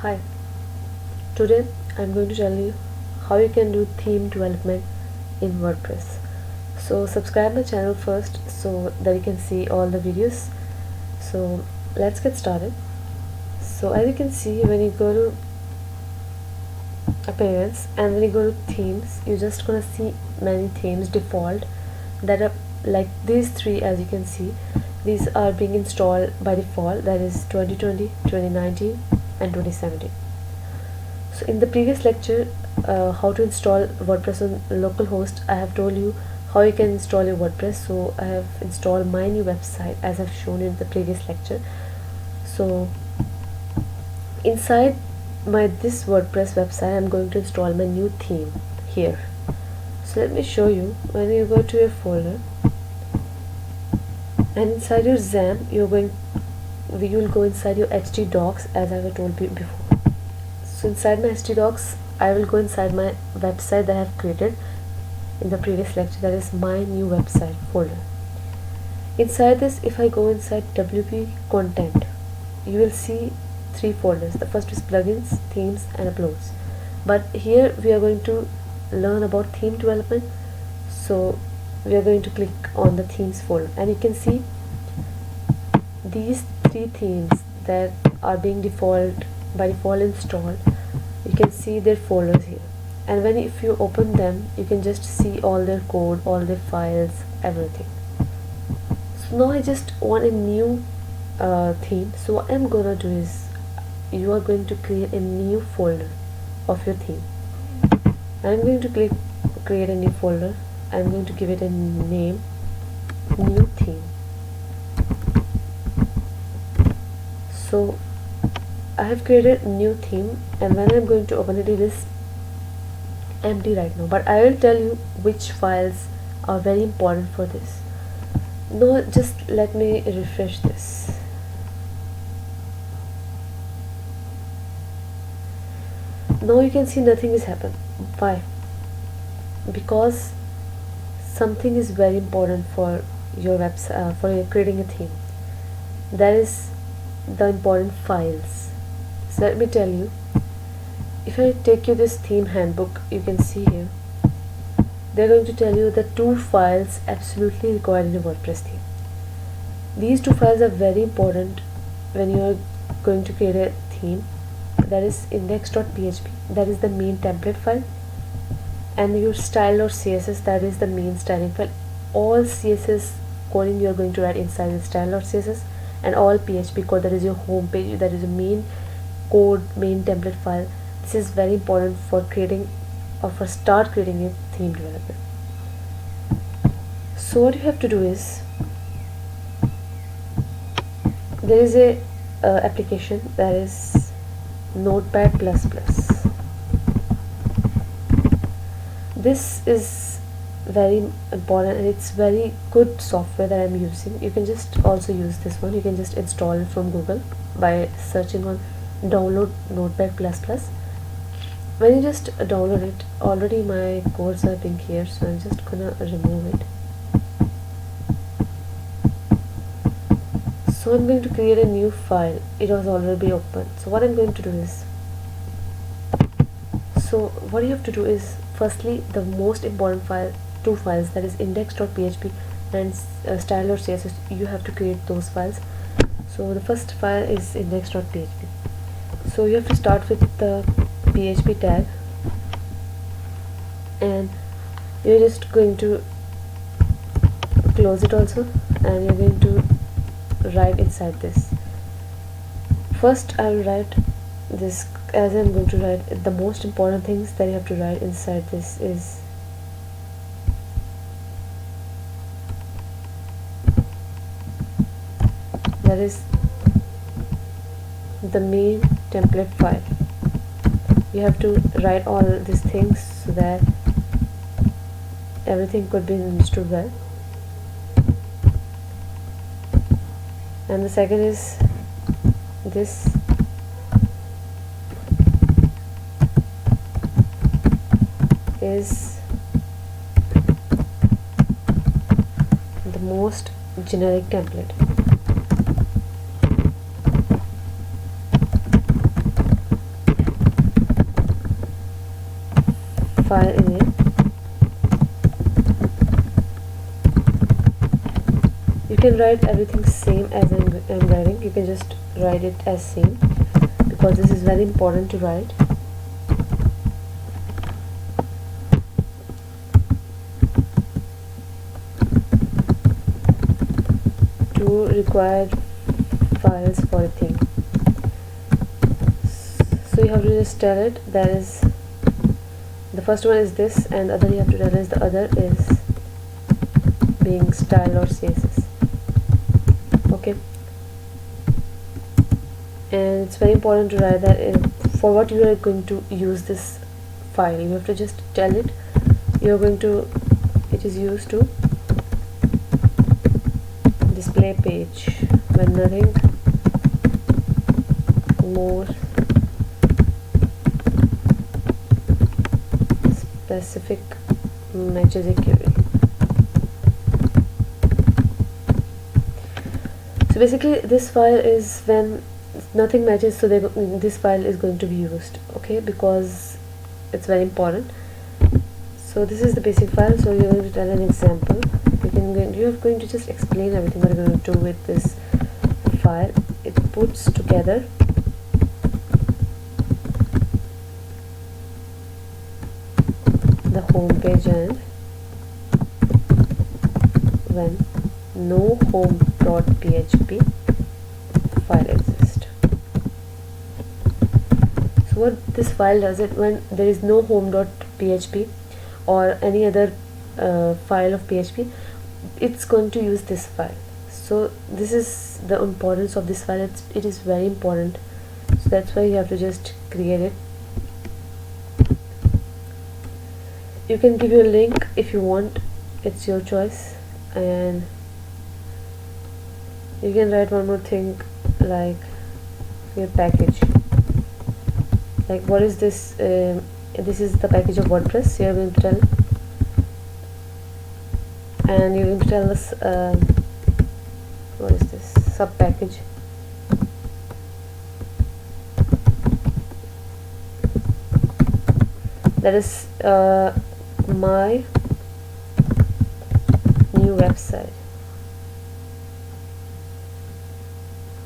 Hi, today I'm going to tell you how you can do theme development in WordPress. So subscribe my channel first so that you can see all the videos. So let's get started. So as you can see, when you go to appearance and when you go to themes, you're just gonna see many themes default that are like these three. As you can see, these are being installed by default, that is 2020, 2019 and 2017. So in the previous lecture, how to install WordPress on localhost, I have told you how you can install your WordPress. So I have installed my new website as I've shown in the previous lecture. So inside this WordPress website, I'm going to install my new theme here. So let me show you. When you go to your folder and inside your XAMPP, you will go inside your htdocs, as I have told you before. So inside my htdocs, I will go inside my website that I have created in the previous lecture, that is my new website folder. Inside this, if I go inside WP content, you will see three folders. The first is plugins, themes and uploads. But here we are going to learn about theme development, so we are going to click on the themes folder, and you can see these three themes that are being by default installed. You can see their folders here, and if you open them, you can just see all their code, all their files, everything. So now I just want a new theme. So what I'm gonna do is, you are going to create a new folder of your theme. I'm going to create a new folder. I'm going to give it a name, new theme. So I have created a new theme, and when I'm going to open it, it is empty right now, but I will tell you which files are very important for this. No, just let me refresh this. Now you can see nothing has happened. Why? Because something is very important for your website, for your creating a theme. That is the important files. So let me tell you. If I take you this theme handbook, you can see here, they're going to tell you the two files absolutely required in a WordPress theme. These two files are very important when you are going to create a theme. That is index.php, that is the main template file, and your style.css, that is the main styling file. All CSS coding you are going to write inside the style.css, and all PHP code, that is your home page, that is a main code, main template file. This is very important for creating or for start creating a theme development. So what you have to do is, there is a application, that is Notepad++. This is very important, and it's very good software that I'm using. You can just also use this one. You can just install it from Google by searching on download Notepad++. When you just download it, already my codes are being here, so I'm just gonna remove it. So I'm going to create a new file. It was already open. So what I'm going to do is, so what you have to do is, firstly, the most important file, two files, that is index.php and style.css, you have to create those files. So the first file is index.php. So you have to start with the PHP tag, and you're just going to close it also, and you're going to write inside this. First I will write this, as I'm going to write the most important things that you have to write inside this is that is the main template file. You have to write all these things so that everything could be understood well. And the second is this, is the most generic template. file in it. You can write everything same as I'm writing. You can just write it as same, because this is very important to write. Two required files for a theme. So you have to just tell it that is the first one is this, and the other you have to tell is the other is being style or CSS. Okay, and it's very important to write that for what you are going to use this file. You have to just tell it you're going to, it is used to display page when nothing more specific matches a query. So basically this file is when nothing matches, so this file is going to be used, okay, because it's very important. So this is the basic file. So you're going to tell an example. You're going to just explain everything what you're going to do with this file. It puts together the home page and when no home.php file exists. So what this file does, it when there is no home.php or any other file of PHP, it's going to use this file. So this is the importance of this file. It is very important, so that's why you have to just create it. You can give your link if you want, it's your choice, and you can write one more thing like your package, like what is this, this is the package of WordPress. You're going to tell, and you're going to tell us what is this sub package. That is my new website.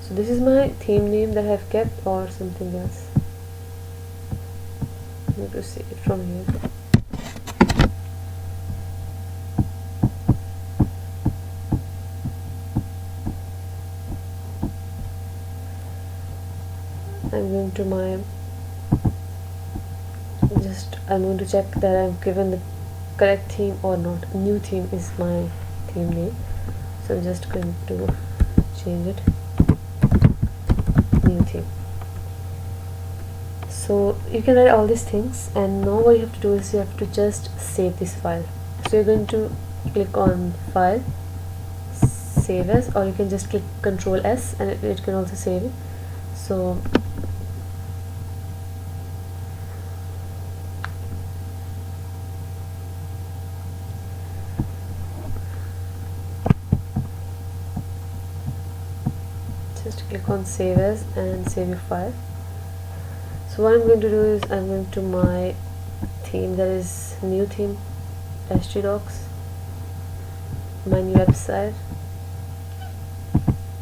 So this is my theme name that I have kept, or something else. I need to see it from here. I'm going to my I'm going to check that I've given the correct theme or not. New theme is my theme name, so I'm just going to change it, new theme. So you can write all these things, and now what you have to do is you have to just save this file. So you're going to click on file, save as, or you can just click Ctrl S and it can also save it. So just click on save as and save your file. So what I'm going to do is I'm going to my theme, that is new theme, htdocs, my new website,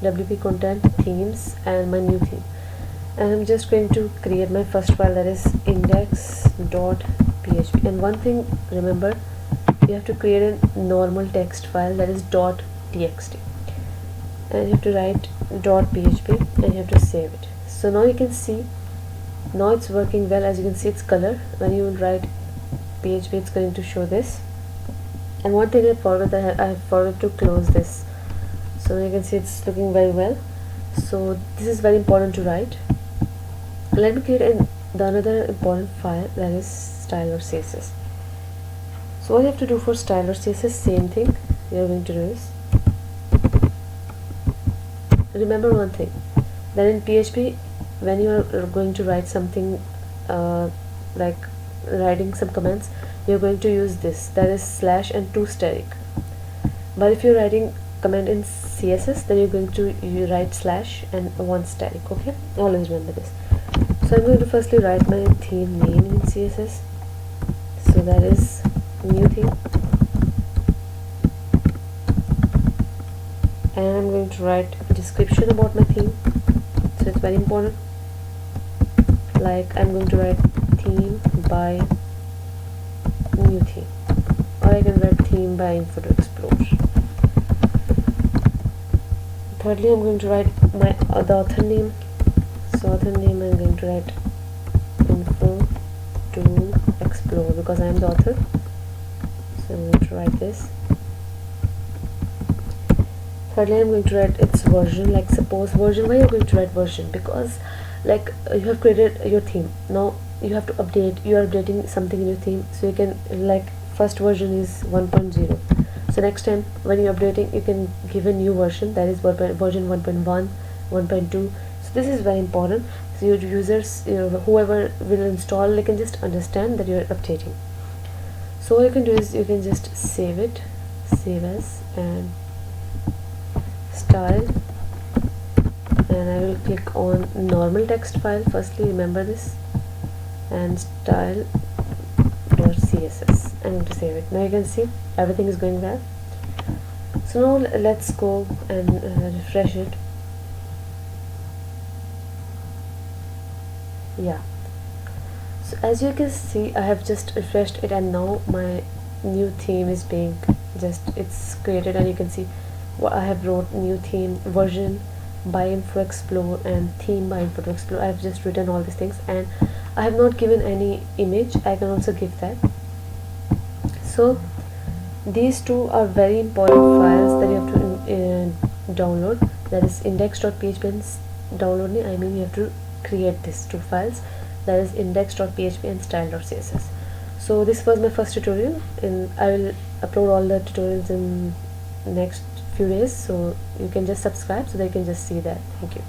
wp content, themes, and my new theme, and I'm just going to create my first file, that is index.php. and one thing, remember, you have to create a normal text file, that is .txt, and you have to write .php and you have to save it. So now you can see, now it's working well. As you can see, its color, when you write PHP, it's going to show this. And one thing I forgot, that I forgot to close this, so you can see it's looking very well. So this is very important to write. Let me create the another important file, that is style or CSS. So what you have to do for style or CSS, same thing you're going to do is, remember one thing, that in PHP, when you are going to write something like writing some commands, you're going to use this, that is slash and 2 static. But if you're writing command in CSS, then you're going to write slash and 1 static. Okay, always remember this. So I'm going to firstly write my theme name in CSS. So that is new theme, and I'm going to write a description about my theme, so it's very important. Like I'm going to write theme by new theme, or I can write theme by info to explore. Thirdly, I'm going to write my the author name. So author name I'm going to write info to explore because I am the author. So I'm going to write this. Thirdly, I'm going to write its version. Like suppose version. Why you're going to write version? Because like you have created your theme. Now you have to update. You are updating something in your theme, so you can like first version is 1.0. So next time when you're updating, you can give a new version, that is version 1.1, 1.2. So this is very important. So your users, whoever will install, they can just understand that you're updating. So what you can do is you can just save it, save as, and style, and I will click on normal text file firstly, remember this, and style.css. I'm going to save it. Now you can see everything is going well. So now let's go and refresh it. Yeah, so as you can see, I have just refreshed it, and now my new theme is being it's created, and you can see what I have wrote: new theme, version by info explore, and theme by info to explore. I have just written all these things, and I have not given any image. I can also give that. So these two are very important files that you have to download, that is index.php and downloading. I mean, you have to create these two files, that is index.php and style.css. So this was my first tutorial, and I will upload all the tutorials in next few days, so you can just subscribe so that you can just see that. Thank you.